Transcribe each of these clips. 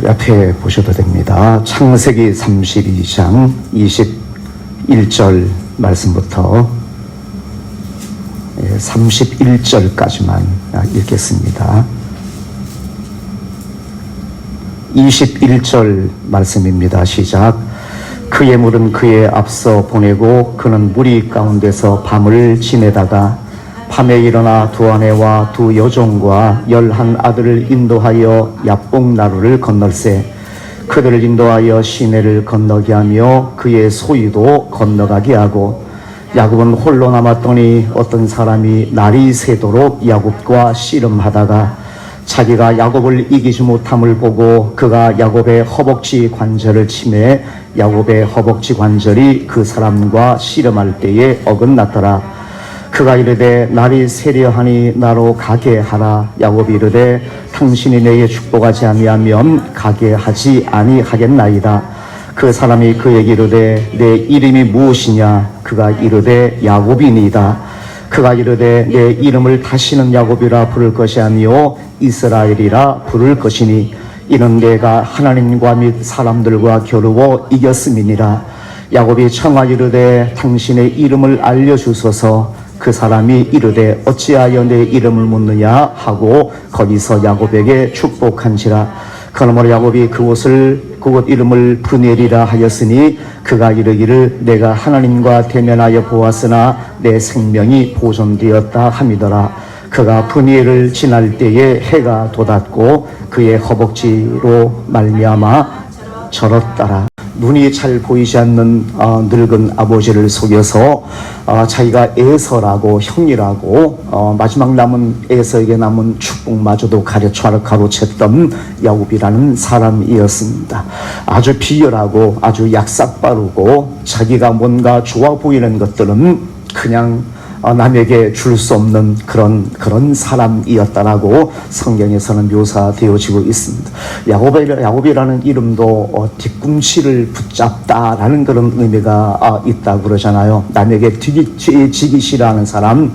저희 앞에 보셔도 됩니다. 창세기 32장 21절 말씀부터 31절까지만 읽겠습니다. 21절 말씀입니다. 시작. 그의 물은 그에 앞서 보내고 그는 무리 가운데서 밤을 지내다가 밤에 일어나 두 아내와 두 여종과 11 아들을 인도하여 야복나루를 건널세 그들을 인도하여 시내를 건너게 하며 그의 소유도 건너가게 하고 야곱은 홀로 남았더니 어떤 사람이 날이 새도록 야곱과 씨름하다가 자기가 야곱을 이기지 못함을 보고 그가 야곱의 허벅지 관절을 치매 야곱의 허벅지 관절이 그 사람과 씨름할 때에 어긋났더라. 그가 이르되 날이 새려하니 나로 가게 하라. 야곱이 이르되 당신이 내게 축복하지 아니하면 가게 하지 아니하겠나이다. 그 사람이 그에게 이르되 내 이름이 무엇이냐. 그가 이르되 야곱이니이다. 그가 이르되 내 이름을 다시는 야곱이라 부를 것이 아니요 이스라엘이라 부를 것이니 이는 내가 하나님과 및 사람들과 겨루어 이겼음이니라. 야곱이 청하 이르되 당신의 이름을 알려주소서. 그 사람이 이르되 어찌하여 내 이름을 묻느냐 하고 거기서 야곱에게 축복한지라. 그러므로 야곱이 그곳 이름을 브니엘이라 하였으니 그가 이르기를 내가 하나님과 대면하여 보았으나 내 생명이 보존되었다 함이더라. 그가 브니엘을 지날 때에 해가 돋았고 그의 허벅지로 말미암아 절었더라. 눈이 잘 보이지 않는 늙은 아버지를 속여서 자기가 에서라고 형이라고 마지막 남은 에서에게 남은 축복마저도 가로챘던 야곱이라는 사람이었습니다. 아주 비열하고 아주 약삭빠르고 자기가 뭔가 좋아 보이는 것들은 그냥 남에게 줄 수 없는 그런 사람이었다라고 성경에서는 묘사되어지고 있습니다. 야곱이라는 이름도 뒤꿈치를 붙잡다라는 그런 의미가 있다고 그러잖아요. 남에게 지기 싫어하는 사람,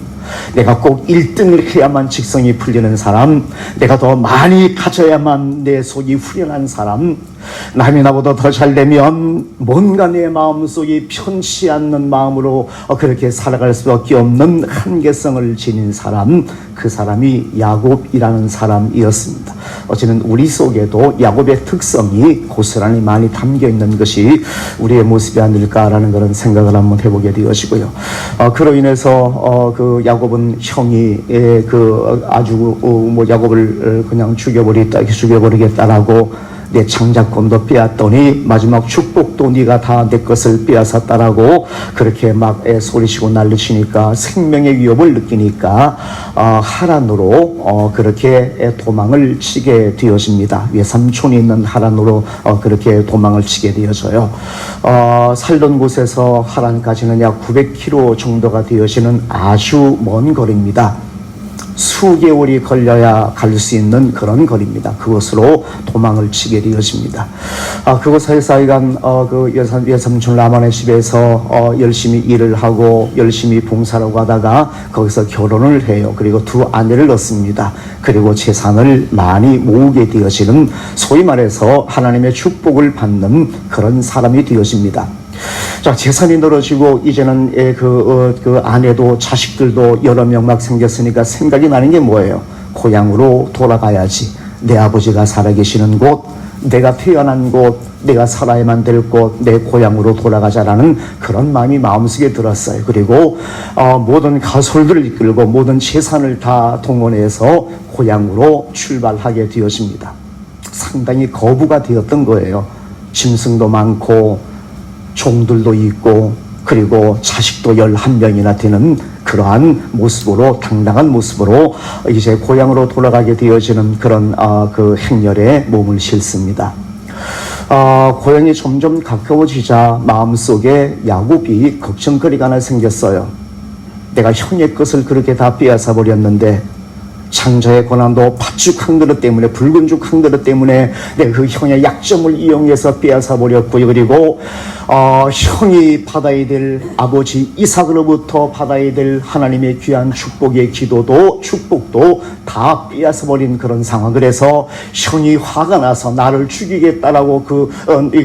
내가 꼭 1등을 해야만 직성이 풀리는 사람, 내가 더 많이 가져야만 내 속이 후련한 사람, 남이 나보다 더 잘되면 뭔가 내 마음속이 편치 않는 마음으로 그렇게 살아갈 수밖에 없는 한계성을 지닌 사람, 그 사람이 야곱이라는 사람이었습니다. 어쨌든 우리 속에도 야곱의 특성이 고스란히 많이 담겨 있는 것이 우리의 모습이 아닐까라는 그런 생각을 한번 해보게 되어지고요. 그로 인해서 그 야곱은 형이 아주 야곱을 그냥 죽여버리겠다라고 내 장자권도 빼앗더니 마지막 축복도 네가 다 내 것을 빼앗았다라고 그렇게 막 소리치고 난리치니까 생명의 위협을 느끼니까 하란으로 그렇게 도망을 치게 되어집니다. 외삼촌이 있는 하란으로 그렇게 도망을 치게 되어져요. 살던 곳에서 하란까지는 약 900km 정도가 되어지는 아주 먼 거리입니다. 수개월이 걸려야 갈 수 있는 그런 거리입니다. 그곳으로 도망을 치게 되어집니다. 그곳에서 하여간 그 외삼촌 라반의 집에서 열심히 일을 하고 열심히 봉사라고 하다가 거기서 결혼을 해요. 그리고 두 아내를 얻습니다. 그리고 재산을 많이 모으게 되어지는, 소위 말해서 하나님의 축복을 받는 그런 사람이 되어집니다. 자, 재산이 늘어지고 이제는 그 아내도 자식들도 여러 명 막 생겼으니까 생각이 나는 게 뭐예요? 고향으로 돌아가야지. 내 아버지가 살아계시는 곳, 내가 태어난 곳, 내가 살아야만 될 곳, 내 고향으로 돌아가자라는 그런 마음이 마음속에 들었어요. 그리고 모든 가솔들을 이끌고 모든 재산을 다 동원해서 고향으로 출발하게 되어집니다. 상당히 거부가 되었던 거예요. 짐승도 많고 종들도 있고 그리고 자식도 11명이나 되는 그러한 모습으로, 당당한 모습으로 이제 고향으로 돌아가게 되어지는 그런 그 행렬에 몸을 싣습니다. 고향이 점점 가까워지자 마음속에 야곱이 걱정거리가 하나 생겼어요. 내가 형의 것을 그렇게 다 빼앗아 버렸는데 창자의 고난도 팥죽 한 그릇 때문에, 붉은 죽 한 그릇 때문에 내 그 형의 약점을 이용해서 빼앗아 버렸고요. 그리고 형이 받아야 될, 아버지 이삭으로부터 받아야 될 하나님의 귀한 축복의 기도도 축복도 다 빼앗아 버린 그런 상황. 그래서 형이 화가 나서 나를 죽이겠다라고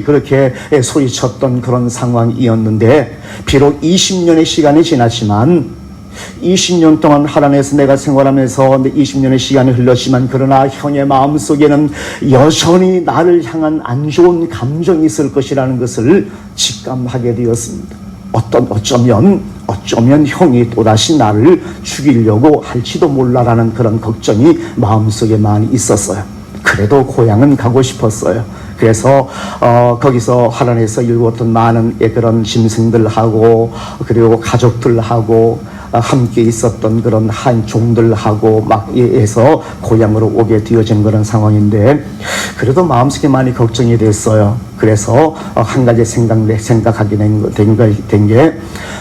그렇게 소리쳤던 그런 상황이었는데, 비록 20년의 시간이 지났지만, 20년 동안 하란에서 내가 생활하면서 20년의 시간이 흘렀지만, 그러나 형의 마음속에는 여전히 나를 향한 안 좋은 감정이 있을 것이라는 것을 직감하게 되었습니다. 어쩌면 형이 또다시 나를 죽이려고 할지도 몰라라는 그런 걱정이 마음속에 많이 있었어요. 그래도 고향은 가고 싶었어요. 그래서 거기서 하란에서 일구었던 많은 그런 짐승들하고, 그리고 가족들하고 함께 있었던 그런 한 종들하고 막 해서 고향으로 오게 되어진 그런 상황인데, 그래도 마음속에 많이 걱정이 됐어요. 그래서 한 가지 생각하게 된 게,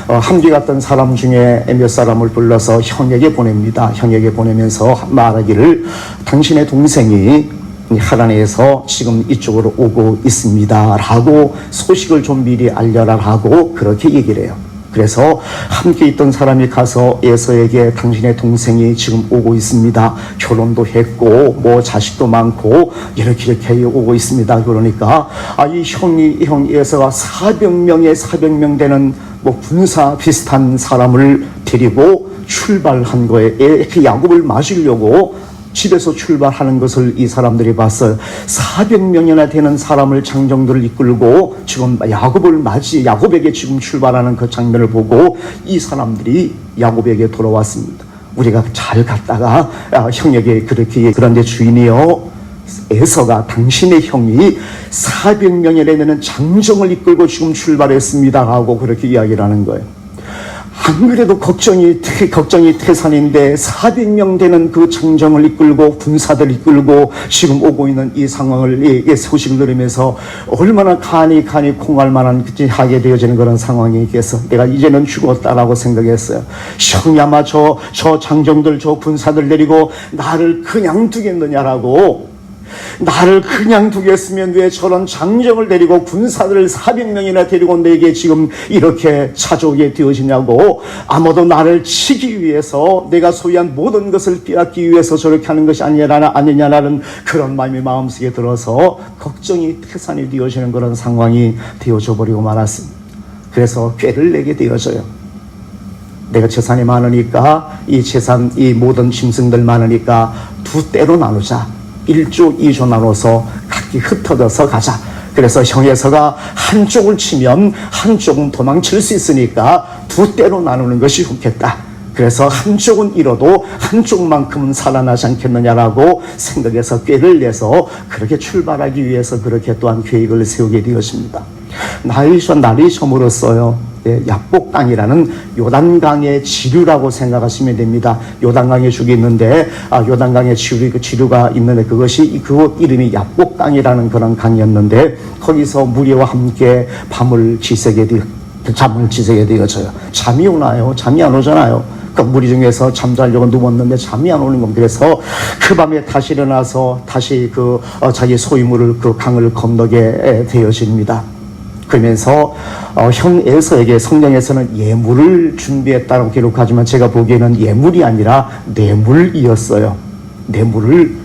함께 갔던 사람 중에 몇 사람을 불러서 형에게 보냅니다. 형에게 보내면서 말하기를, 당신의 동생이 하란에서 지금 이쪽으로 오고 있습니다 라고 소식을 좀 미리 알려라 라고 그렇게 얘기를 해요. 그래서 함께 있던 사람이 가서 에서에게, 당신의 동생이 지금 오고 있습니다. 결혼도 했고 뭐 자식도 많고 이렇게 오고 있습니다. 그러니까 이 형 에서가 400명 되는 뭐 군사 비슷한 사람을 데리고 출발한 거예요. 야곱을 맞으려고 집에서 출발하는 것을 이 사람들이 봤어요. 400명이나 되는 사람을, 장정들을 이끌고 지금 야곱에게 지금 출발하는 그 장면을 보고 이 사람들이 야곱에게 돌아왔습니다. 우리가 잘 갔다가 형에게 그런데 주인이요, 에서가, 당신의 형이 400명이나 되는 장정을 이끌고 지금 출발했습니다 하고 그렇게 이야기를 하는 거예요. 안 그래도 걱정이 태산인데 400명 되는 그 장정을 이끌고 군사들 이끌고 지금 오고 있는 이 상황을, 이 소식을 들으면서 얼마나 간이 콩할 만한 하게 되어지는 그런 상황이 있겠어. 내가 이제는 죽었다라고 생각했어요. 형이 아마 저 장정들, 저 군사들 데리고 나를 그냥 두겠느냐라고, 나를 그냥 두겠으면 왜 저런 장정을 데리고 군사들을 400명이나 데리고 내게 지금 이렇게 찾아오게 되어지냐고, 아무도 나를 치기 위해서, 내가 소유한 모든 것을 빼앗기 위해서 저렇게 하는 것이 아니냐라는 그런 마음이 마음속에 들어서 걱정이 태산이 되어지는 그런 상황이 되어져 버리고 말았습니다. 그래서 꾀를 내게 되어져요. 내가 재산이 많으니까, 이 모든 짐승들 많으니까 두 때로 나누자. 1조 2조 나눠서 각기 흩어져서 가자. 그래서 형에서가 한쪽을 치면 한쪽은 도망칠 수 있으니까 두 때로 나누는 것이 좋겠다. 그래서 한쪽은 잃어도 한쪽만큼은 살아나지 않겠느냐라고 생각해서 꾀를 내서 그렇게 출발하기 위해서 그렇게 또한 계획을 세우게 되었습니다. 날이 저물었어요. 야복 땅이라는 요단강의 지류라고 생각하시면 됩니다. 요단강의 죽이 있는데, 요단강의 지류가 있는데 그곳 이름이 야복 땅이라는 그런 강이었는데, 거기서 무리와 함께 잠을 지새게 되어져요. 잠이 오나요? 잠이 안 오잖아요. 그 무리 중에서 잠자려고 누웠는데 잠이 안 오는 겁니다. 그래서 그 밤에 다시 일어나서 다시 자기 소유물을 그 강을 건너게 되어집니다. 그러면서 형 에서에게 성경에서는 예물을 준비했다고 기록하지만, 제가 보기에는 예물이 아니라 뇌물이었어요. 뇌물을,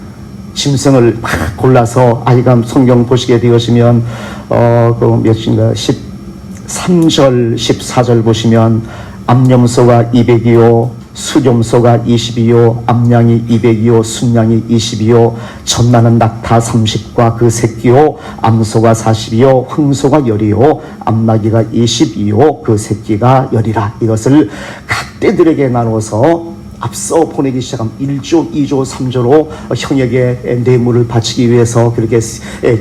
짐승을 막 골라서, 아이가 성경 보시게 되어지면 그 몇인가 13절 14절 보시면, 암염소가 200이요, 수염소가 20이요, 암양이 200이요, 순양이 20이요, 젖나는 낙타 30과 그 새끼요, 암소가 40이요, 황소가 10이요, 암나귀가 20이요, 그 새끼가 10이라. 이것을 각대들에게 나눠서 앞서 보내기 시작한 1조, 2조, 3조로 형에게 뇌물을 바치기 위해서 그렇게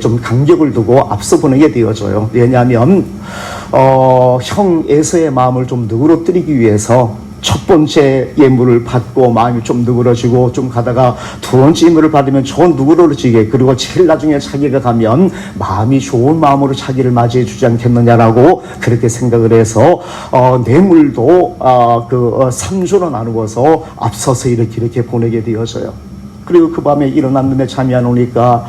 좀 간격을 두고 앞서 보내게 되어져요. 왜냐하면 형 에서의 마음을 좀 누그러뜨리기 위해서 첫 번째 예물을 받고 마음이 좀 누그러지고 좀 가다가 두 번째 예물을 받으면 더 누그러지게, 그리고 제일 나중에 자기가 가면 마음이 좋은 마음으로 자기를 맞이해 주지 않겠느냐라고 그렇게 생각을 해서 뇌물도 3조로 나누어서 앞서서 이렇게 보내게 되어져요. 그리고 그 밤에 일어났는데 잠이 안 오니까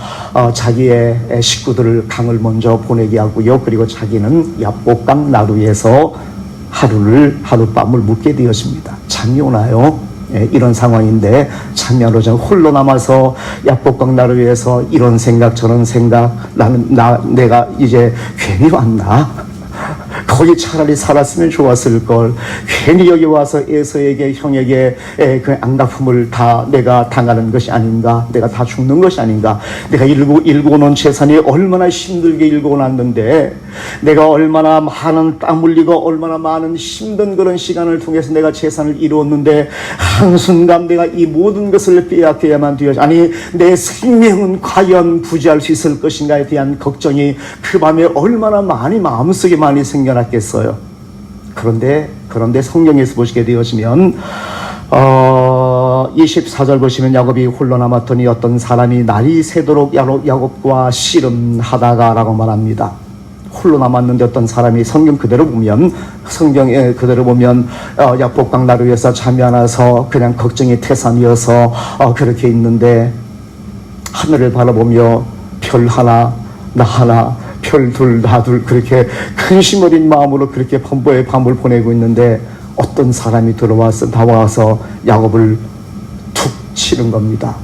자기의 식구들을 강을 먼저 보내게 하고요. 그리고 자기는 야복강 나루에서 하룻밤을 묵게 되었습니다. 잠이 오나요? 예, 이런 상황인데 잠이 안 오죠. 홀로 남아서 야복강 나루에서 이런 생각 저런 생각, 내가 이제 괜히 왔나? 거기 차라리 살았으면 좋았을 걸. 괜히 여기 와서 에서에게, 형에게 그 안갚음을 다 내가 당하는 것이 아닌가? 내가 다 죽는 것이 아닌가? 내가 일구고 놓은 재산이 얼마나 힘들게 일구고 났는데, 내가 얼마나 많은 땀 흘리고 얼마나 많은 힘든 그런 시간을 통해서 내가 재산을 이루었는데, 한순간 내가 이 모든 것을 빼앗겨야만 되었지. 아니, 내 생명은 과연 부지할 수 있을 것인가에 대한 걱정이 그 밤에 얼마나 마음속에 많이 생겨났겠어요. 그런데 성경에서 보시게 되어지면 24절 보시면 야곱이 홀로 남았더니 어떤 사람이 날이 새도록 야곱과 씨름하다가 라고 말합니다. 홀로 남았는데 어떤 사람이 성경에 그대로 보면 야복강 나루에서 잠이 안 와서 그냥 걱정이 태산이어서 그렇게 있는데, 하늘을 바라보며 별 하나 나 하나 별 둘 나 둘 그렇게 근심 어린 마음으로 그렇게 밤을 보내고 있는데, 어떤 사람이 나와서 야곱을 툭 치는 겁니다.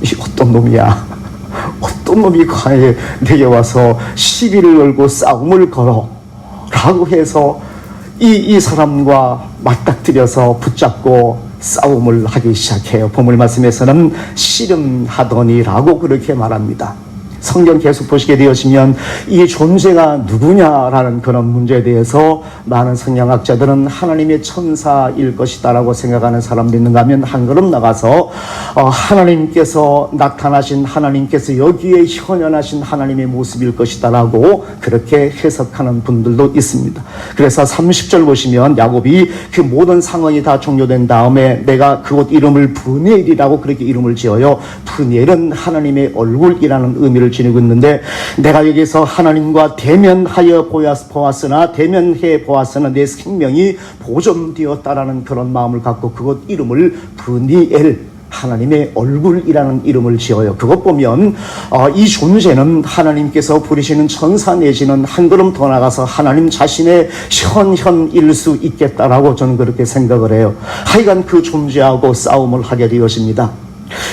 이 어떤 놈이야? 어떤 놈이 과연 내게 와서 시비를 걸고 싸움을 걸어? 라고 해서 이 사람과 맞닥뜨려서 붙잡고 싸움을 하기 시작해요. 본문 말씀에서는 씨름하더니라고 그렇게 말합니다. 성경 계속 보시게 되어지면 이 존재가 누구냐라는 그런 문제에 대해서 많은 성경학자들은 하나님의 천사일 것이다라고 생각하는 사람도 있는가 하면, 한 걸음 나가서 하나님께서 나타나신, 하나님께서 여기에 현현하신 하나님의 모습일 것이다라고 그렇게 해석하는 분들도 있습니다. 그래서 30절 보시면 야곱이 그 모든 상황이 다 종료된 다음에 내가 그곳 이름을 브니엘이라고 그렇게 이름을 지어요. 브니엘은 하나님의 얼굴이라는 의미를 지니고 있는데, 내가 여기서 하나님과 대면하여 보았으나 대면해 보았으나 내 생명이 보존되었다라는 그런 마음을 갖고 그것 이름을 브니엘, 하나님의 얼굴이라는 이름을 지어요. 그것 보면 이 존재는 하나님께서 부리시는 천사 내지는 한 걸음 더 나가서 하나님 자신의 현현일 수 있겠다라고 저는 그렇게 생각을 해요. 하여간 그 존재하고 싸움을 하게 되었습니다.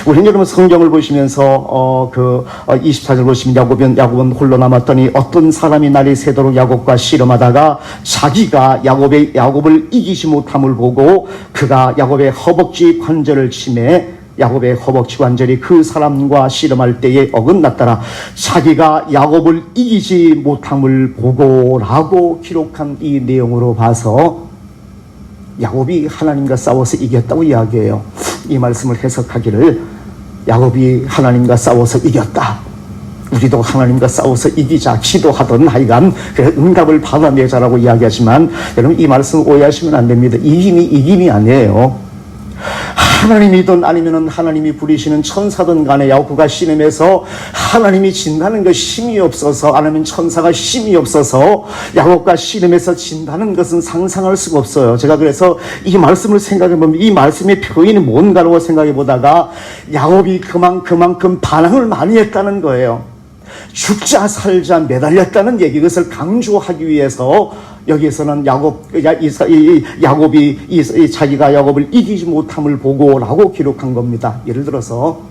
우리는 여러분 성경을 보시면서 24절 보시면 야곱은 홀로 남았더니 어떤 사람이 날이 새도록 야곱과 씨름하다가 자기가 야곱을 이기지 못함을 보고 그가 야곱의 허벅지 관절을 치매 야곱의 허벅지 관절이 그 사람과 씨름할 때에 어긋났더라. 자기가 야곱을 이기지 못함을 보고라고 기록한 이 내용으로 봐서 야곱이 하나님과 싸워서 이겼다고 이야기해요. 이 말씀을 해석하기를 야곱이 하나님과 싸워서 이겼다, 우리도 하나님과 싸워서 이기자 기도하던 하여간 그래 응답을 받아내자라고 이야기하지만, 여러분 이 말씀 오해하시면 안 됩니다. 이김이 아니에요. 하나님이든 아니면은 하나님이 부리시는 천사든 간에 야곱과 씨름해서 하나님이 진다는 것 힘이 없어서, 아니면 천사가 힘이 없어서 야곱과 씨름해서 진다는 것은 상상할 수가 없어요. 제가 그래서 이 말씀을 생각해보면 이 말씀의 표현이 뭔가라고 생각해보다가 야곱이 그만큼 반항을 많이 했다는 거예요. 죽자 살자 매달렸다는 얘기, 그것을 강조하기 위해서 여기에서는 야곱이 자기가 야곱을 이기지 못함을 보고라고 기록한 겁니다. 예를 들어서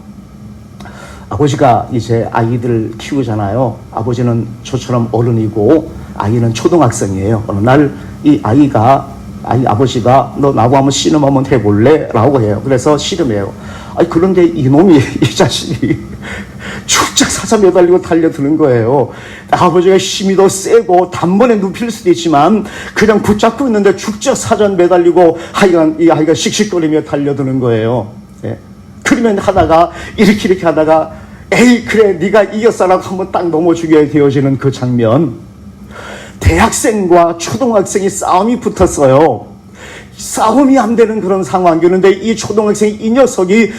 아버지가 이제 아이들 키우잖아요. 아버지는 저처럼 어른이고 아이는 초등학생이에요. 어느 날 아버지가 너 나하고 한번 씨름 한번 해볼래? 라고 해요. 그래서 씨름해요. 그런데 이놈이 이 자식이 축적사자 매달리고 달려드는 거예요. 아버지가 힘이 더 세고 단번에 눕힐 수도 있지만 그냥 붙잡고 있는데 축적사자 매달리고 하여간 이 아이가 씩씩거리며 달려드는 거예요. 예. 그러면 이렇게 하다가 에이 그래 네가 이겼어라고 한번 딱 넘어주게 되어지는 그 장면. 대학생과 초등학생이 싸움이 붙었어요. 싸움이 안 되는 그런 상황이었는데 이 초등학생 이 녀석이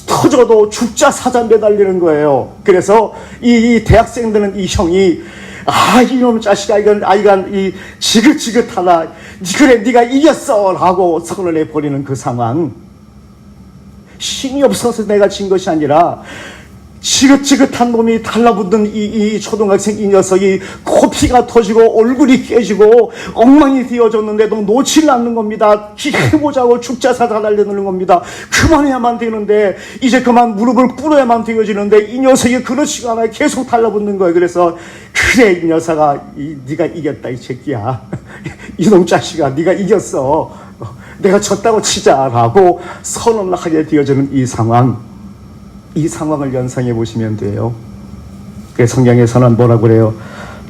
터져도 죽자 사자 매달리는 거예요. 그래서 이 대학생들은 이 형이 이놈 자식아, 아이가 이 지긋지긋하다. 그래, 네가 이겼어. 라고 선언해 버리는 그 상황. 힘이 없어서 내가 진 것이 아니라 지긋지긋한 놈이 달라붙는 이 초등학생 이 녀석이 코피가 터지고 얼굴이 깨지고 엉망이 되어졌는데도 놓질 않는 겁니다. 해보자고 죽자사자 달려드는 겁니다. 그만해야만 되는데 이제 그만 무릎을 꿇어야만 되어지는데 이 녀석이 그렇지가 않아요. 계속 달라붙는 거예요. 그래서 그래 이 녀석아, 네가 이겼다 이 새끼야. 이놈 자식아, 네가 이겼어. 내가 졌다고 치자라고 선언을 하게 되어지는 이 상황. 이 상황을 연상해 보시면 돼요. 성경에서는 뭐라고 그래요?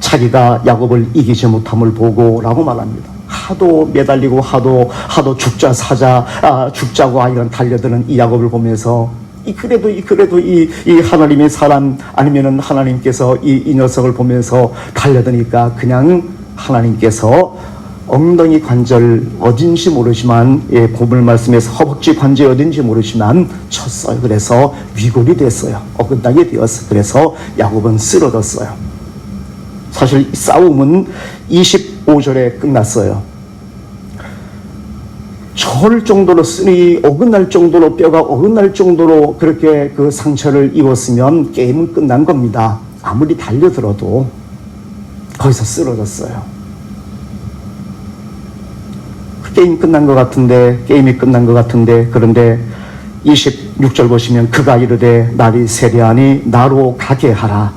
자기가 야곱을 이기지 못함을 보고 라고 말합니다. 하도 매달리고 하도 죽자 사자 죽자고 이런 달려드는 이 야곱을 보면서 그래도 이 하나님의 사람 아니면은 하나님께서 이 녀석을 보면서 달려드니까 그냥 하나님께서 엉덩이 관절 어딘지 모르지만 보물 말씀에서 허벅지 관절 어딘지 모르지만 쳤어요. 그래서 위골이 됐어요. 어긋나게 되었어요. 그래서 야곱은 쓰러졌어요. 사실 싸움은 25절에 끝났어요. 저럴 정도로 쓰니 어긋날 정도로 뼈가 어긋날 정도로 그렇게 그 상처를 입었으면 게임은 끝난 겁니다. 아무리 달려들어도 거기서 쓰러졌어요. 게임이 끝난 것 같은데 그런데 26절 보시면 그가 이르되 날이 세려하니 나로 가게 하라.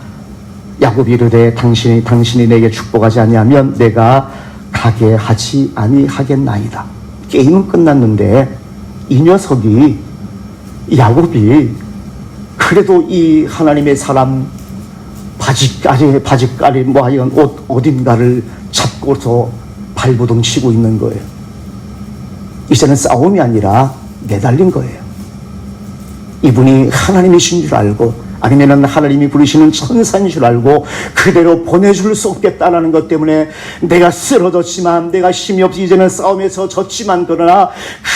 야곱이 이르되 당신이 내게 축복하지 아니하면 내가 가게 하지 아니하겠나이다. 게임은 끝났는데 이 녀석이 야곱이 그래도 이 하나님의 사람 바지까리 이런 옷 어딘가를 잡고서 발버둥 치고 있는 거예요. 이제는 싸움이 아니라 매달린 거예요. 이분이 하나님이신 줄 알고 아니면 하나님이 부르시는 천사인 줄 알고 그대로 보내줄 수 없겠다는 것 때문에 내가 쓰러졌지만 내가 힘이 없이 이제는 싸움에서 졌지만 그러나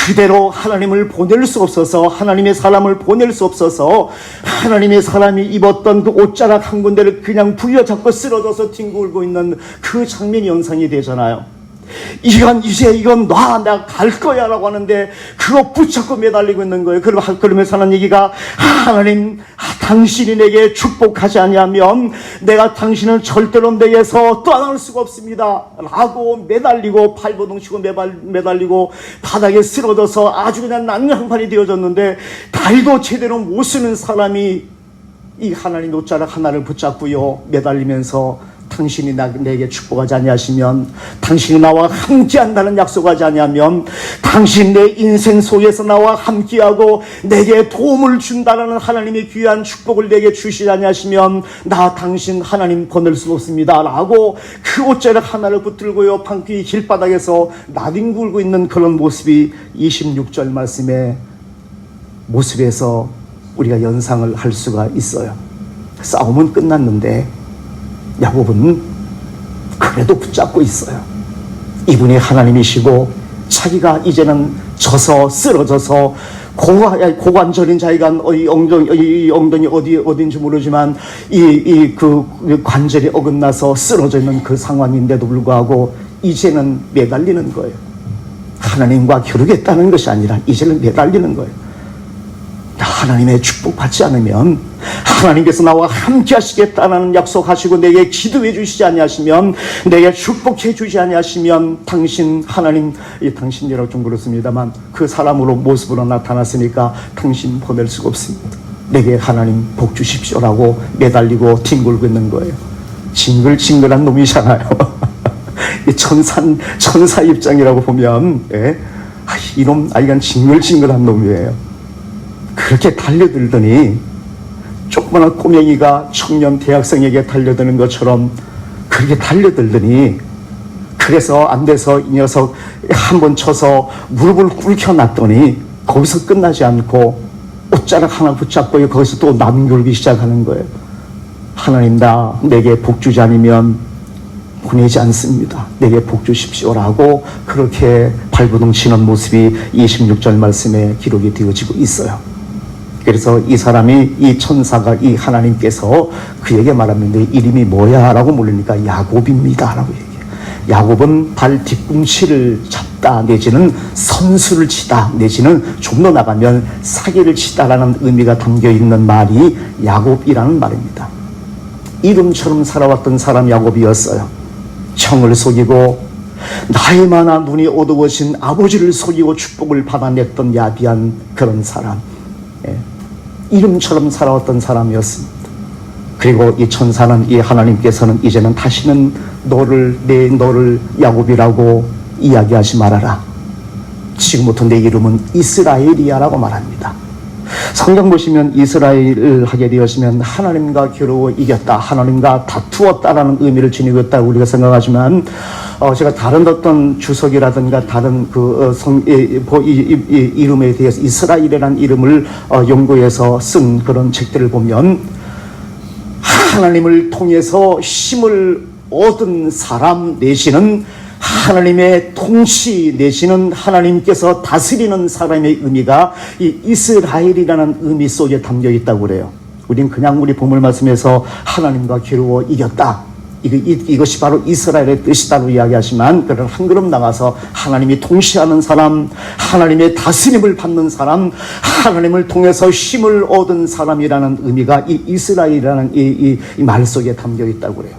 그대로 하나님을 보낼 수 없어서 하나님의 사람을 보낼 수 없어서 하나님의 사람이 입었던 그 옷자락 한 군데를 그냥 부여잡고 쓰러져서 뒹굴고 있는 그 장면이 연상이 되잖아요. 이건 놔, 내가 갈 거야 라고 하는데 그거 붙잡고 매달리고 있는 거예요. 그러면서 하는 얘기가 하나님, 당신이 내게 축복하지 아니하면 내가 당신은 절대로 내게서 떠날 수가 없습니다 라고 매달리고 발버둥 치고 매달리고 바닥에 쓰러져서 아주 그냥 난장판이 되어졌는데 다리도 제대로 못 쓰는 사람이 이 하나님 옷자락 하나를 붙잡고요 매달리면서 당신이 내게 축복하지 아니하시면 당신이 나와 함께한다는 약속하지 아니하면 당신 내 인생 속에서 나와 함께하고 내게 도움을 준다는 하나님의 귀한 축복을 내게 주시지 아니하시면 나 당신 하나님 보낼 수 없습니다 라고 그 옷자락 하나를 붙들고요 방귀 길바닥에서 나뒹굴고 있는 그런 모습이 26절 말씀의 모습에서 우리가 연상을 할 수가 있어요. 싸움은 끝났는데 야곱은 그래도 붙잡고 있어요. 이분이 하나님이시고 자기가 이제는 져서 쓰러져서 고관절인 자기가 엉덩이 어딘지 모르지만 그 관절이 어긋나서 쓰러져 있는 그 상황인데도 불구하고 이제는 매달리는 거예요. 하나님과 겨루겠다는 것이 아니라 이제는 매달리는 거예요. 하나님의 축복 받지 않으면 하나님께서 나와 함께 하시겠다는 약속하시고 내게 기도해 주시지 아니하시면 내게 축복해 주지 아니하시면 당신 하나님 당신이라고 좀 그렇습니다만 그 사람으로 모습으로 나타났으니까 당신 보낼 수가 없습니다. 내게 하나님 복 주십시오라고 매달리고 뒹굴고 있는 거예요. 징글징글한 놈이잖아요. 천사 입장이라고 보면 이놈 아이가 징글징글한 놈이에요. 그렇게 달려들더니 조그마한 꼬맹이가 청년 대학생에게 달려드는 것처럼 그렇게 달려들더니 그래서 안 돼서 이 녀석 한번 쳐서 무릎을 꿇혀놨더니 거기서 끝나지 않고 옷자락 하나 붙잡고 거기서 또 나뒹굴기 시작하는 거예요. 하나님 나 내게 복 주지 않으면 보내지 않습니다. 내게 복 주십시오라고 그렇게 발버둥 치는 모습이 26절 말씀에 기록이 되어지고 있어요. 그래서 이 사람이, 이 천사가, 이 하나님께서 그에게 말합니다. 네 이름이 뭐야? 라고 물으니까 야곱입니다 라고 얘기해요. 야곱은 발 뒤꿈치를 잡다 내지는 선수를 치다 내지는 좀 더 나가면 사기를 치다라는 의미가 담겨있는 말이 야곱이라는 말입니다. 이름처럼 살아왔던 사람 야곱이었어요. 형을 속이고 나이 많아 눈이 어두워진 아버지를 속이고 축복을 받아냈던 야비한 그런 사람, 이름처럼 살아왔던 사람이었습니다. 그리고 이 천사는, 이 하나님께서는 이제는 다시는 너를 야곱이라고 이야기하지 말아라. 지금부터 내 이름은 이스라엘이야라고 말합니다. 성경 보시면 이스라엘을 하게 되었으면 하나님과 겨루어 이겼다, 하나님과 다투었다라는 의미를 지니고 있다고 우리가 생각하지만, 제가 다른 어떤 주석이라든가 다른 이름에 대해서 이스라엘이라는 이름을 연구해서 쓴 그런 책들을 보면, 하나님을 통해서 힘을 얻은 사람 내지는 하나님의 통치 내지는 하나님께서 다스리는 사람의 의미가 이 이스라엘이라는 의미 속에 담겨 있다고 그래요. 우린 그냥 우리 본문 말씀에서 하나님과 겨루어 이겼다, 이것이 바로 이스라엘의 뜻이다로 이야기하지만, 그런 한 걸음 나가서 하나님이 통치하는 사람, 하나님의 다스림을 받는 사람, 하나님을 통해서 힘을 얻은 사람이라는 의미가 이 이스라엘이라는 이 말 속에 담겨 있다고 그래요.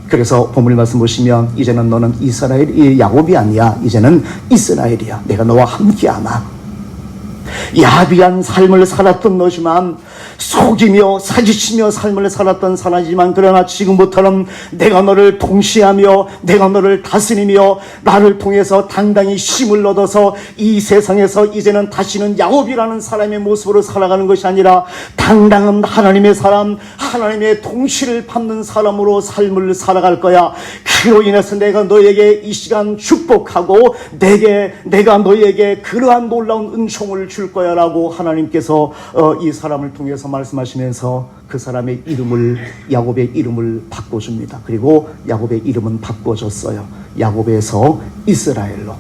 그래서 본문 말씀 보시면 이제는 너는 이스라엘, 야곱이 아니야. 이제는 이스라엘이야. 내가 너와 함께하나. 야비한 삶을 살았던 너지만, 속이며 사기치며 삶을 살았던 사람이지만, 그러나 지금부터는 내가 너를 통치하며 내가 너를 다스리며 나를 통해서 당당히 힘을 얻어서 이 세상에서 이제는 다시는 야곱이라는 사람의 모습으로 살아가는 것이 아니라 당당한 하나님의 사람, 하나님의 통치를 받는 사람으로 삶을 살아갈 거야. 그로 인해서 내가 너에게 이 시간 축복하고 내가 너에게 그러한 놀라운 은총을 줄 거야 라고 하나님께서 이 사람을 통해서 말씀하시면서 그 사람의 이름을, 야곱의 이름을 바꿔줍니다. 그리고 야곱의 이름은 바꿔졌어요. 야곱에서 이스라엘로.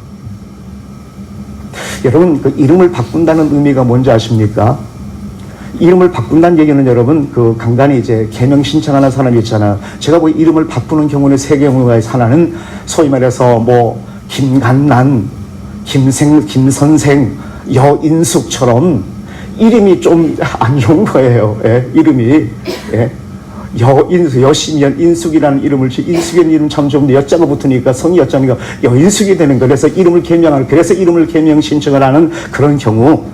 여러분, 그 이름을 바꾼다는 의미가 뭔지 아십니까? 이름을 바꾼다는 얘기는 여러분, 그 간간히 이제 개명 신청하는 사람이 있잖아요. 제가 뭐 이름을 바꾸는 경우는 세 경우가 하나는 소위 말해서 뭐 김간난, 김선생, 여인숙처럼 이름이 좀 안 좋은 거예요. 이름이. 여신연 인숙이라는 이름을 인숙이라는 이름 참 좋은데 여자가 붙으니까 성이 여자니까 여인숙이 되는 거예요. 그래서 이름을 개명 신청을 하는 그런 경우,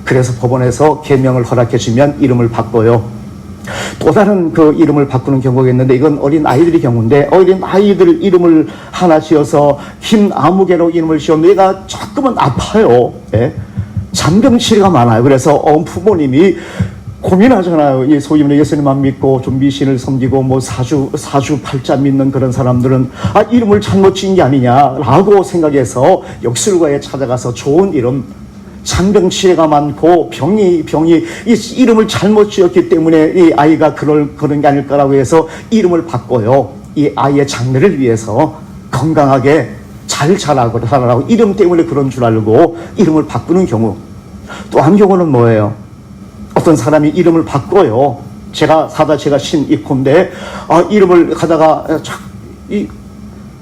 그래서 법원에서 개명을 허락해 주면 이름을 바꿔요. 또 다른 그 이름을 바꾸는 경우가 있는데, 이건 어린 아이들의 경우인데, 어린 아이들 이름을 하나 지어서 김아무개로 이름을 지었는데 얘가 조금은 아파요. 잔병치레가 많아요. 그래서 부모님이 고민하잖아요. 이 소위 말해 예수님만 믿고 좀 미신을 섬기고 뭐 사주팔자 믿는 그런 사람들은 이름을 잘못 지은 게 아니냐라고 생각해서 역술가에 찾아가서 좋은 이름, 잔병치레가 많고 병이 이 이름을 잘못 지었기 때문에 이 아이가 그런 게 아닐까라고 해서 이름을 바꿔요. 이 아이의 장래를 위해서 건강하게 잘 살아라고 이름 때문에 그런 줄 알고 이름을 바꾸는 경우. 또 한 경우는 뭐예요? 어떤 사람이 이름을 바꿔요. 제가 신익호인데 이름을 가다가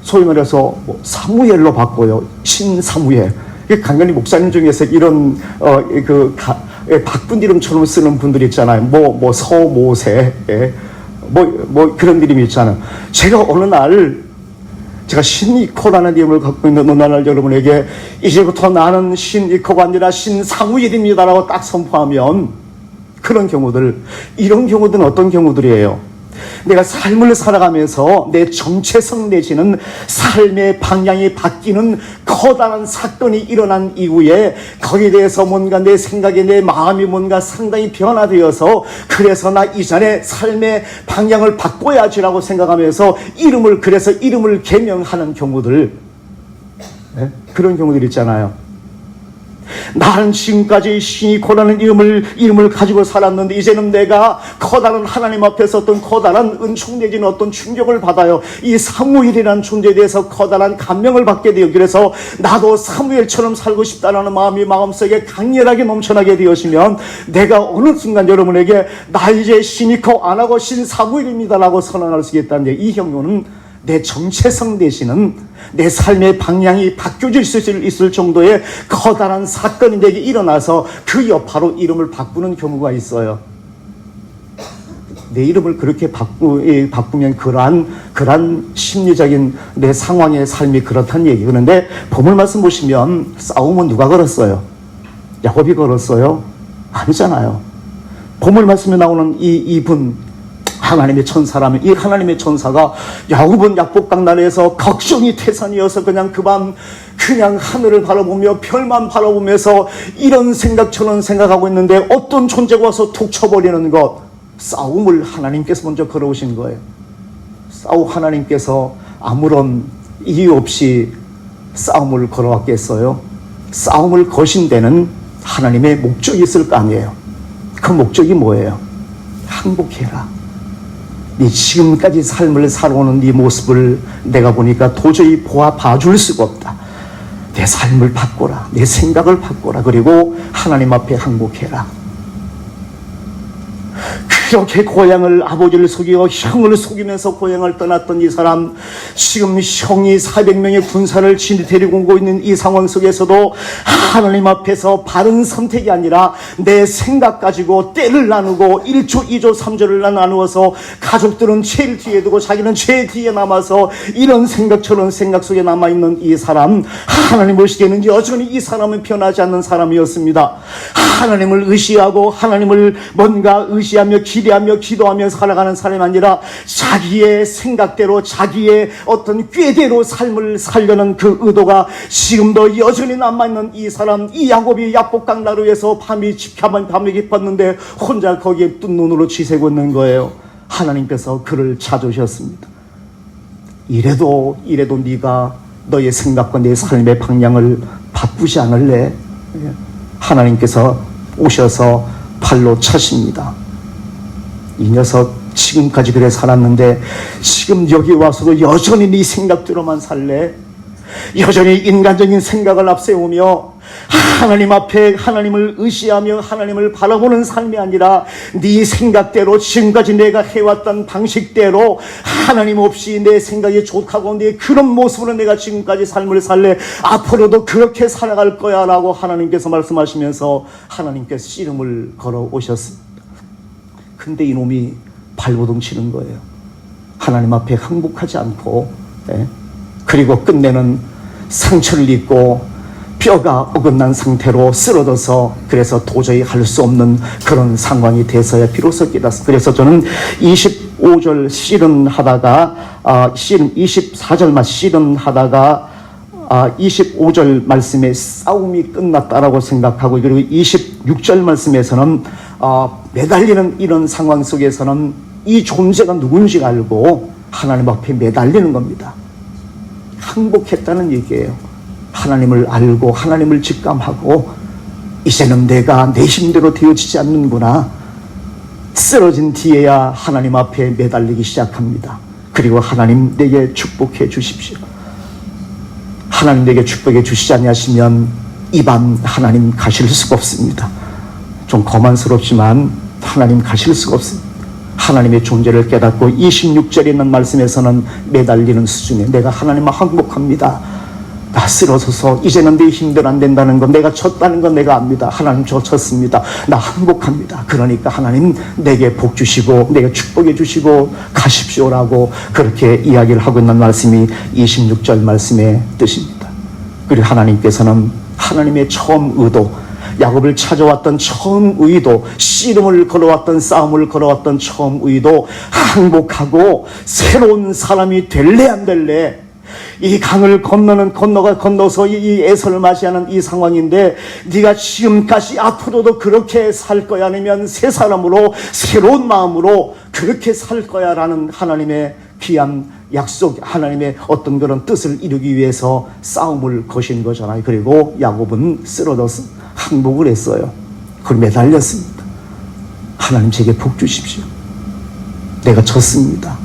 소위 말해서 뭐 사무엘로 바꿔요. 신사무엘. 간간히 목사님 중에서 이런 바꾼 이름처럼 쓰는 분들 있잖아요. 뭐 서모세, 뭐 그런 이름이 있잖아요. 제가 어느 날 제가 신익호라는 이름을 갖고 있는 어느 날 여러분에게 이제부터 나는 신익호가 아니라 신사무엘입니다라고 딱 선포하면, 그런 경우들, 이런 경우들은 어떤 경우들이에요? 내가 삶을 살아가면서 내 정체성 내지는 삶의 방향이 바뀌는 커다란 사건이 일어난 이후에 거기에 대해서 뭔가 내 생각에 내 마음이 뭔가 상당히 변화되어서, 그래서 나 이전에 삶의 방향을 바꿔야지라고 생각하면서 이름을 개명하는 경우들, 그런 경우들 있잖아요. 나는 지금까지 시니코라는 이름을 가지고 살았는데 이제는 내가 커다란 하나님 앞에서 어떤 커다란 은총 내지는 어떤 충격을 받아요. 이 사무엘이라는 존재에 대해서 커다란 감명을 받게 되어 그래서 나도 사무엘처럼 살고 싶다는 마음이 마음속에 강렬하게 넘쳐나게 되어지면 내가 어느 순간 여러분에게 나 이제 시니코 안 하고 신 사무엘입니다라고 선언할 수 있다는 이 경우는 내 정체성 대신은 내 삶의 방향이 바뀌어질 수 있을 정도의 커다란 사건이 내게 일어나서 그 여파로 이름을 바꾸는 경우가 있어요. 내 이름을 그렇게 바꾸면 그러한 심리적인 내 상황의 삶이 그렇다는 얘기. 그런데 본문 말씀 보시면 싸움은 누가 걸었어요? 야곱이 걸었어요? 아니잖아요. 본문 말씀에 나오는 이분 하나님의 천사라면 이 하나님의 천사가 야곱은 약복강단에서 걱정이 태산이어서 그냥 그 밤 그냥 하늘을 바라보며 별만 바라보면서 이런 생각 저런 생각하고 있는데 어떤 존재가 와서 툭 쳐버리는 것. 싸움을 하나님께서 먼저 걸어오신 거예요. 하나님께서 아무런 이유 없이 싸움을 걸어왔겠어요? 싸움을 거신 데는 하나님의 목적이 있을 거 아니에요. 그 목적이 뭐예요? 항복해라. 네 지금까지 삶을 살아오는 네 모습을 내가 보니까 도저히 봐줄 수가 없다. 내 삶을 바꿔라. 내 생각을 바꿔라. 그리고 하나님 앞에 항복해라. 그렇게 고향을 아버지를 속이고 형을 속이면서 고향을 떠났던 이 사람, 지금 형이 400명의 군사를 데리고 오고 있는 이 상황 속에서도 하나님 앞에서 바른 선택이 아니라 내 생각 가지고 때를 나누고 1조, 2조, 3조를 나누어서 가족들은 제일 뒤에 두고 자기는 제일 뒤에 남아서 이런 생각 저런 생각 속에 남아있는 이 사람, 하나님 보시기에는 여전히 이 사람은 변하지 않는 사람이었습니다. 하나님을 의지하고 하나님을 뭔가 의지하며 기대하며 기도하며 살아가는 사람이 아니라 자기의 생각대로 자기의 어떤 꾀대로 삶을 살려는 그 의도가 지금도 여전히 남아있는 이 사람, 이 야곱이 약복강 나루에서 밤이 깊었는데 혼자 거기에 뜬 눈으로 지새고 있는 거예요. 하나님께서 그를 찾으셨습니다. 이래도 네가 너의 생각과 내 삶의 방향을 바꾸지 않을래? 하나님께서 오셔서 발로 차십니다. 이 녀석 지금까지 그래 살았는데 지금 여기 와서도 여전히 네 생각대로만 살래? 여전히 인간적인 생각을 앞세우며 하나님 앞에 하나님을 의지하며 하나님을 바라보는 삶이 아니라 네 생각대로 지금까지 내가 해왔던 방식대로 하나님 없이 내 생각이 좋다고 내 그런 모습으로 내가 지금까지 삶을 살래? 앞으로도 그렇게 살아갈 거야 라고 하나님께서 말씀하시면서 하나님께서 씨름을 걸어 오셨습니다. 근데 이놈이 발버둥 치는 거예요. 하나님 앞에 항복하지 않고 그리고 끝내는 상처를 입고 뼈가 어긋난 상태로 쓰러져서 그래서 도저히 할 수 없는 그런 상황이 돼서야 비로소 깨닫습니다. 그래서 저는 25절 씨름하다가 24절만 씨름하다가 25절 말씀에 싸움이 끝났다라고 생각하고 그리고 26절 말씀에서는 매달리는 이런 상황 속에서는 이 존재가 누군지 알고 하나님 앞에 매달리는 겁니다. 항복했다는 얘기예요. 하나님을 알고 하나님을 직감하고 이제는 내가 내 힘대로 되어지지 않는구나. 쓰러진 뒤에야 하나님 앞에 매달리기 시작합니다. 그리고 하나님 내게 축복해 주십시오. 하나님 내게 축복해 주시지 않으시면 이 밤 하나님 가실 수가 없습니다. 좀 거만스럽지만 하나님 가실 수가 없습니다. 하나님의 존재를 깨닫고 26절에 있는 말씀에서는 매달리는 수준에 내가 하나님을 항복합니다. 나 쓰러져서 이제는 내 힘대로 안 된다는 건 내가 졌다는 건 내가 압니다. 하나님 저 졌습니다. 나 항복합니다. 그러니까 하나님 내게 복 주시고 내게 축복해 주시고 가십시오라고 그렇게 이야기를 하고 있는 말씀이 26절 말씀의 뜻입니다. 그리고 하나님께서는 하나님의 처음 의도, 야곱을 찾아왔던 처음 의도, 씨름을 걸어왔던 싸움을 걸어왔던 처음 의도, 항복하고 새로운 사람이 될래 안 될래, 이 강을 건너서 이 에서를 맞이하는 이 상황인데 네가 지금까지 앞으로도 그렇게 살 거야 아니면 새 사람으로 새로운 마음으로 그렇게 살 거야 라는 하나님의 귀한 약속, 하나님의 어떤 그런 뜻을 이루기 위해서 싸움을 거신 거잖아요. 그리고 야곱은 쓰러졌습니다. 항복을 했어요. 그걸 매달렸습니다. 하나님 제게 복 주십시오. 내가 졌습니다.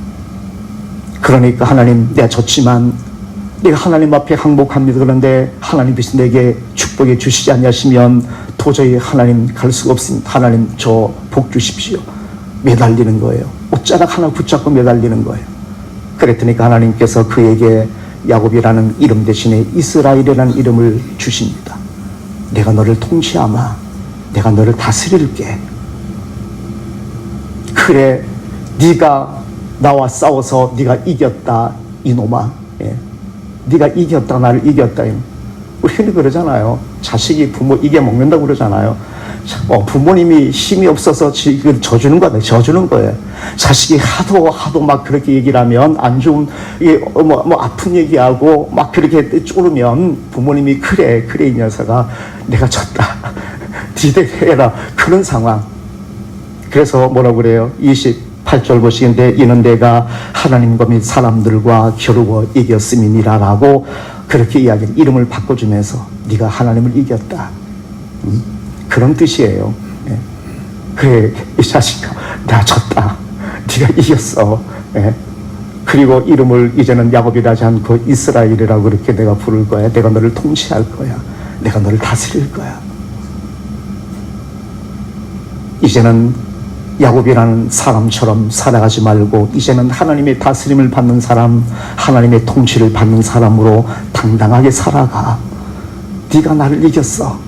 그러니까 하나님, 내가 졌지만 내가 하나님 앞에 항복합니다. 그런데 하나님께서 내게 축복해 주시지 않으시면 도저히 하나님 갈 수가 없습니다. 하나님 저 복 주십시오. 매달리는 거예요. 옷자락 하나 붙잡고 매달리는 거예요. 그랬더니 하나님께서 그에게 야곱이라는 이름 대신에 이스라엘이라는 이름을 주십니다. 내가 너를 통치하마. 내가 너를 다스릴게. 그래, 네가 나와 싸워서 네가 이겼다 이놈아. 예. 네가 이겼다, 나를 이겼다. 우리 흔히 그러잖아요. 자식이 부모 이겨먹는다고 그러잖아요. 부모님이 힘이 없어서 지금 져주는 거예요. 져주는 거예요. 자식이 하도 막 그렇게 얘기를 하면 안 좋은, 아픈 얘기하고 막 그렇게 쪼르면 부모님이 그래 이 녀석아 내가 졌다. 니들 해라. 그런 상황. 그래서 뭐라고 그래요? 28절 보시는데 이는 내가 하나님과 및 사람들과 겨루어 이겼음이니라라고 그렇게 이야기를 이름을 바꿔주면서 네가 하나님을 이겼다. 그런 뜻이에요. 예. 그래 이 자식아 나 졌다. 네가 이겼어. 예. 그리고 이름을 이제는 야곱이라지 않고 이스라엘이라고 그렇게 내가 부를 거야. 내가 너를 통치할 거야. 내가 너를 다스릴 거야. 이제는 야곱이라는 사람처럼 살아가지 말고 이제는 하나님의 다스림을 받는 사람, 하나님의 통치를 받는 사람으로 당당하게 살아가. 네가 나를 이겼어.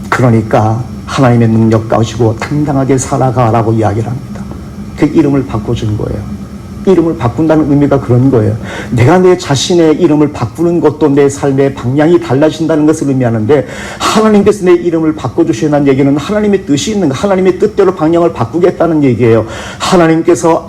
그러니까 하나님의 능력 가지고 당당하게 살아가라고 이야기를 합니다. 그 이름을 바꿔준 거예요. 이름을 바꾼다는 의미가 그런 거예요. 내가 내 자신의 이름을 바꾸는 것도 내 삶의 방향이 달라진다는 것을 의미하는데 하나님께서 내 이름을 바꿔주시는 얘기는 하나님의 뜻이 있는 거, 하나님의 뜻대로 방향을 바꾸겠다는 얘기예요. 하나님께서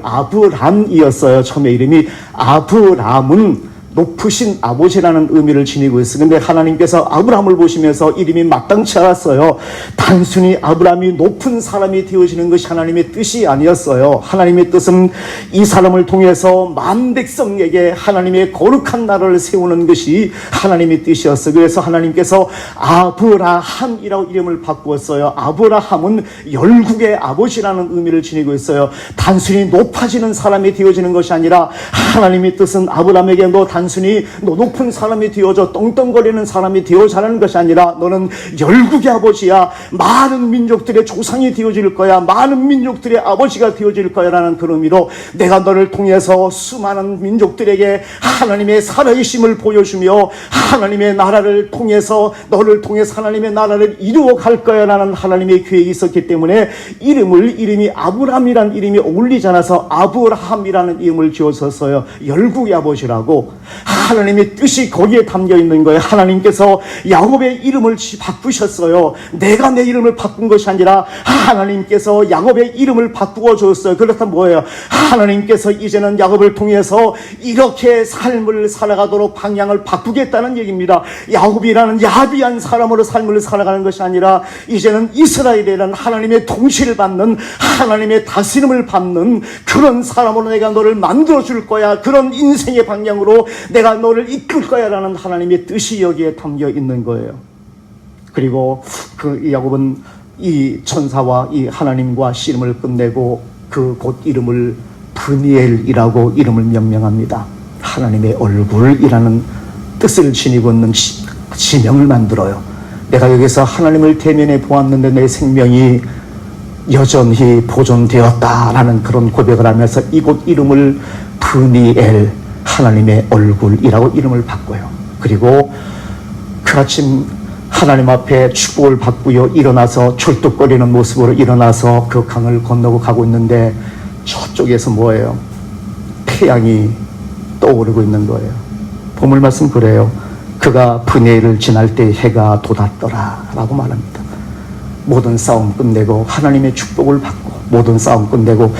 아브람이었어요. 처음에 이름이 아브람은 높으신 아버지라는 의미를 지니고 있어요. 근데 하나님께서 아브라함을 보시면서 이름이 마땅치 않았어요. 단순히 아브라함이 높은 사람이 되어지는 것이 하나님의 뜻이 아니었어요. 하나님의 뜻은 이 사람을 통해서 만 백성에게 하나님의 거룩한 나라를 세우는 것이 하나님의 뜻이었어요. 그래서 하나님께서 아브라함이라고 이름을 바꾸었어요. 아브라함은 열국의 아버지라는 의미를 지니고 있어요. 단순히 높아지는 사람이 되어지는 것이 아니라 하나님의 뜻은 아브라함에게 너 단순히 너 높은 사람이 되어져 떵떵거리는 사람이 되어자라는 것이 아니라 너는 열국의 아버지야. 많은 민족들의 조상이 되어질 거야. 많은 민족들의 아버지가 되어질 거야 라는 그런 의미로 내가 너를 통해서 수많은 민족들에게 하나님의 살아계심을 보여주며 하나님의 나라를 통해서 너를 통해서 하나님의 나라를 이루어 갈 거야 라는 하나님의 계획이 있었기 때문에 이름이 아브람이라는 이름이 어울리지 않아서 아브라함이라는 이름을 지었었어요. 열국의 아버지라고. 하나님의 뜻이 거기에 담겨 있는 거예요. 하나님께서 야곱의 이름을 바꾸셨어요. 내가 내 이름을 바꾼 것이 아니라 하나님께서 야곱의 이름을 바꾸어 줬어요. 그렇다면 뭐예요? 하나님께서 이제는 야곱을 통해서 이렇게 삶을 살아가도록 방향을 바꾸겠다는 얘기입니다. 야곱이라는 야비한 사람으로 삶을 살아가는 것이 아니라 이제는 이스라엘이라는 하나님의 통치를 받는, 하나님의 다스림을 받는 그런 사람으로 내가 너를 만들어 줄 거야. 그런 인생의 방향으로 내가 너를 이끌 거야 라는 하나님의 뜻이 여기에 담겨 있는 거예요. 그리고 그 야곱은 이 천사와 이 하나님과 씨름을 끝내고 그 곧 이름을 브니엘이라고 이름을 명명합니다. 하나님의 얼굴이라는 뜻을 지니고 있는 지명을 만들어요. 내가 여기서 하나님을 대면해 보았는데 내 생명이 여전히 보존되었다라는 그런 고백을 하면서 이곳 이름을 브니엘, 하나님의 얼굴이라고 이름을 바꿔요. 그리고 그 아침 하나님 앞에 축복을 받고요. 일어나서 철뚝거리는 모습으로 일어나서 그 강을 건너고 가고 있는데 저쪽에서 뭐예요? 태양이 떠오르고 있는 거예요. 보물 말씀 그래요. 그가 브네일을 지날 때 해가 돋았더라 라고 말합니다. 모든 싸움 끝내고 하나님의 축복을 받고 모든 싸움 끝내고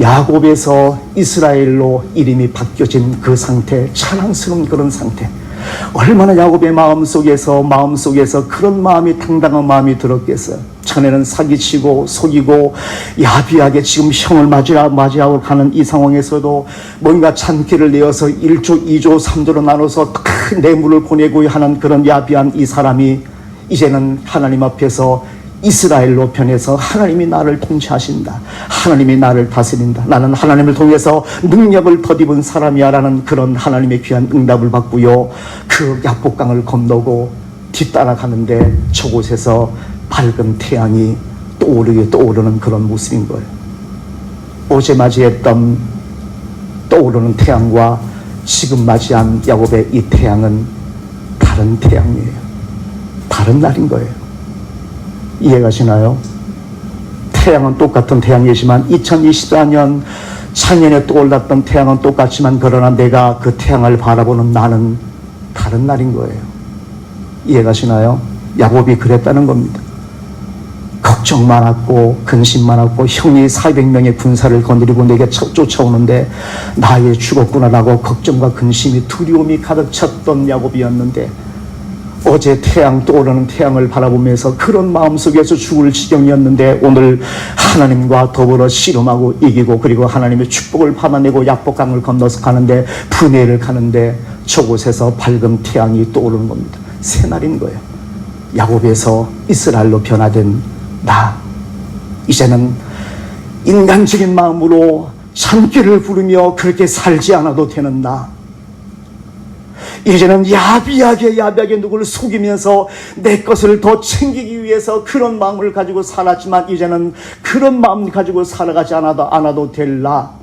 야곱에서 이스라엘로 이름이 바뀌어진 그 상태, 찬양스러운 그런 상태, 얼마나 야곱의 마음속에서 그런 마음이, 당당한 마음이 들었겠어요. 전에는 사기치고 속이고 야비하게 지금 형을 맞이하고 가는 이 상황에서도 뭔가 잔기를 내어서 1조, 2조, 3조로 나눠서 큰 뇌물을 보내고 하는 그런 야비한 이 사람이 이제는 하나님 앞에서 이스라엘로 변해서 하나님이 나를 통치하신다, 하나님이 나를 다스린다, 나는 하나님을 통해서 능력을 덧입은 사람이야 라는 그런 하나님의 귀한 응답을 받고요, 그 야복강을 건너고 뒤따라가는데 저곳에서 밝은 태양이 떠오르는 그런 모습인 거예요. 어제 맞이했던 떠오르는 태양과 지금 맞이한 야곱의 이 태양은 다른 태양이에요. 다른 날인 거예요. 이해가시나요? 태양은 똑같은 태양이지만 2024년 작년에 떠올랐던 태양은 똑같지만 그러나 내가 그 태양을 바라보는 나는 다른 날인 거예요. 이해가시나요? 야곱이 그랬다는 겁니다. 걱정 많았고 근심 많았고 형이 400명의 군사를 거느리고 내게 쫓아오는데 나의 죽었구나라고 걱정과 근심이 두려움이 가득 찼던 야곱이었는데 어제 태양 떠오르는 태양을 바라보면서 그런 마음속에서 죽을 지경이었는데 오늘 하나님과 더불어 씨름하고 이기고 그리고 하나님의 축복을 받아내고 야복강을 건너서 가는데 분해를 가는데 저곳에서 밝은 태양이 떠오르는 겁니다. 새날인 거예요. 야곱에서 이스라엘로 변화된 나, 이제는 인간적인 마음으로 참기를 부르며 그렇게 살지 않아도 되는 나, 이제는 야비하게 누구를 속이면서 내 것을 더 챙기기 위해서 그런 마음을 가지고 살았지만 이제는 그런 마음 가지고 살아가지 않아도 될 나,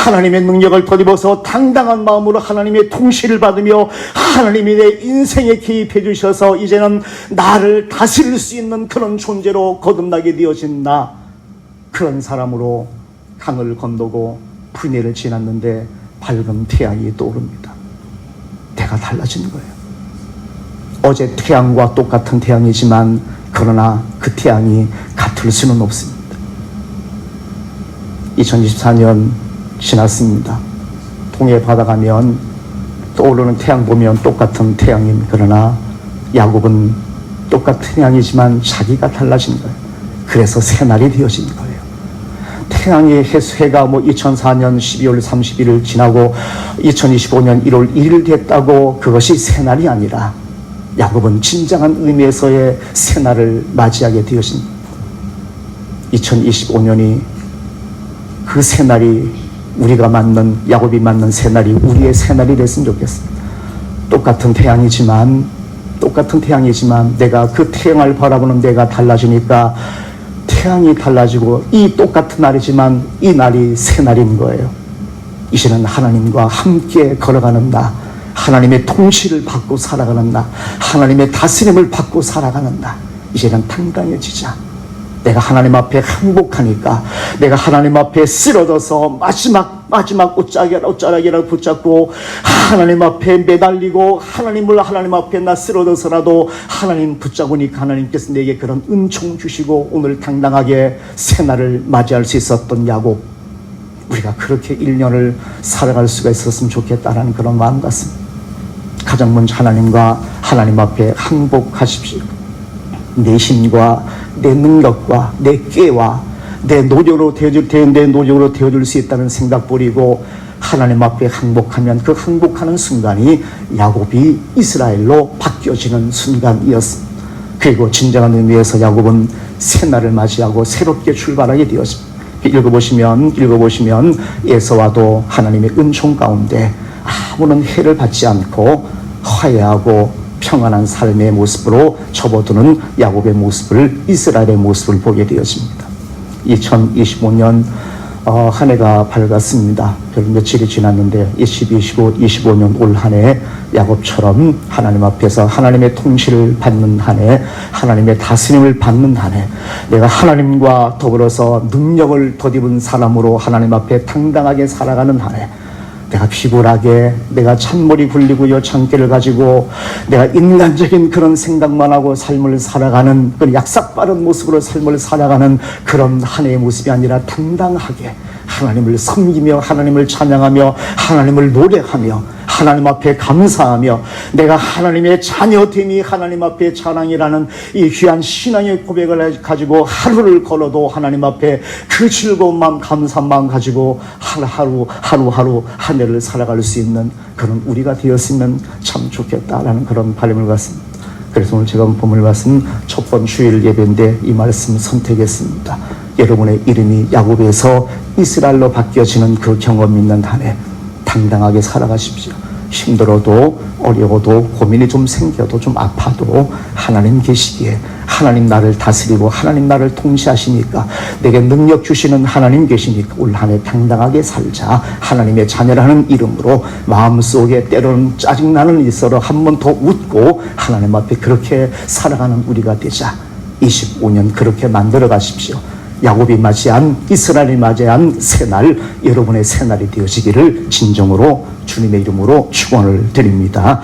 하나님의 능력을 덧입어서 당당한 마음으로 하나님의 통치를 받으며 하나님이 내 인생에 개입해 주셔서 이제는 나를 다스릴 수 있는 그런 존재로 거듭나게 되어진 나, 그런 사람으로 강을 건너고 분해를 지났는데 밝은 태양이 떠오릅니다. 내가 달라지는 거예요. 어제 태양과 똑같은 태양이지만 그러나 그 태양이 같을 수는 없습니다. 2024년 지났습니다. 동해 바다 가면 떠오르는 태양 보면 똑같은 태양인, 그러나 야곱은 똑같은 태양이지만 자기가 달라진 거예요. 그래서 새날이 되어진 거예요. 태양의 해가 2004년 12월 31일 지나고 2025년 1월 1일 됐다고 그것이 새날이 아니라 야곱은 진정한 의미에서의 새날을 맞이하게 되어진 2025년이 그 새날이 우리가 맞는, 야곱이 맞는 새날이 우리의 새날이 됐으면 좋겠습니다. 똑같은 태양이지만 내가 그 태양을 바라보는 내가 달라지니까 태양이 달라지고 이 똑같은 날이지만 이 날이 새날인 거예요. 이제는 하나님과 함께 걸어가는 나, 하나님의 통치를 받고 살아가는 나, 하나님의 다스림을 받고 살아가는 나, 이제는 당당해지자. 내가 하나님 앞에 항복하니까, 내가 하나님 앞에 쓰러져서 마지막 옷자락이라도 붙잡고 하나님 앞에 매달리고 하나님 앞에 나 쓰러져서라도 하나님 붙잡으니까 하나님께서 내게 그런 은총 주시고 오늘 당당하게 새날을 맞이할 수 있었던 야곱, 우리가 그렇게 1년을 살아갈 수가 있었으면 좋겠다라는 그런 마음 같습니다. 가장 먼저 하나님 앞에 항복하십시오. 내 힘과 내 능력과 내 꾀와 내 노력으로 되어줄 수 있다는 생각 버리고 하나님 앞에 항복하면 그 항복하는 순간이 야곱이 이스라엘로 바뀌어지는 순간이었습니다. 그리고 진정한 의미에서 야곱은 새날을 맞이하고 새롭게 출발하게 되었습니다. 읽어보시면 에서와도 하나님의 은총 가운데 아무런 해를 받지 않고 화해하고 평안한 삶의 모습으로 접어드는 야곱의 모습을, 이스라엘의 모습을 보게 되었습니다. 2025년 한 해가 밝았습니다. 별 며칠이 지났는데 25년 올 한 해 야곱처럼 하나님 앞에서 하나님의 통치를 받는 한 해, 하나님의 다스림을 받는 한 해, 내가 하나님과 더불어서 능력을 덧입은 사람으로 하나님 앞에 당당하게 살아가는 한 해, 내가 비굴하게, 내가 찬머리 굴리고 여창기를 가지고 내가 인간적인 그런 생각만 하고 삶을 살아가는 그런 약삭빠른 모습으로 삶을 살아가는 그런 한 해의 모습이 아니라 당당하게 하나님을 섬기며 하나님을 찬양하며 하나님을 노래하며 하나님 앞에 감사하며 내가 하나님의 자녀됨이 하나님 앞에 자랑이라는 이 귀한 신앙의 고백을 가지고 하루를 걸어도 하나님 앞에 그 즐거운 마음 감사한 마음 가지고 하루하루 한 해를 살아갈 수 있는 그런 우리가 되었으면 참 좋겠다라는 그런 바람을 갖습니다. 그래서 오늘 제가 본문을 말씀 첫 번 주일 예배인데 이 말씀 선택했습니다. 여러분의 이름이 야곱에서 이스라엘로 바뀌어지는 그 경험 있는 한 해 당당하게 살아가십시오. 힘들어도 어려워도 고민이 좀 생겨도 좀 아파도 하나님 계시기에 하나님 나를 다스리고 하나님 나를 통치하시니까 내게 능력 주시는 하나님 계시니까 올 한 해 당당하게 살자. 하나님의 자녀라는 이름으로 마음속에 때로는 짜증나는 일이 있어도 한 번 더 웃고 하나님 앞에 그렇게 살아가는 우리가 되자. 25년 그렇게 만들어 가십시오. 야곱이 맞이한 이스라엘이 맞이한 새날 여러분의 새날이 되어지기를 진정으로 주님의 이름으로 축원을 드립니다.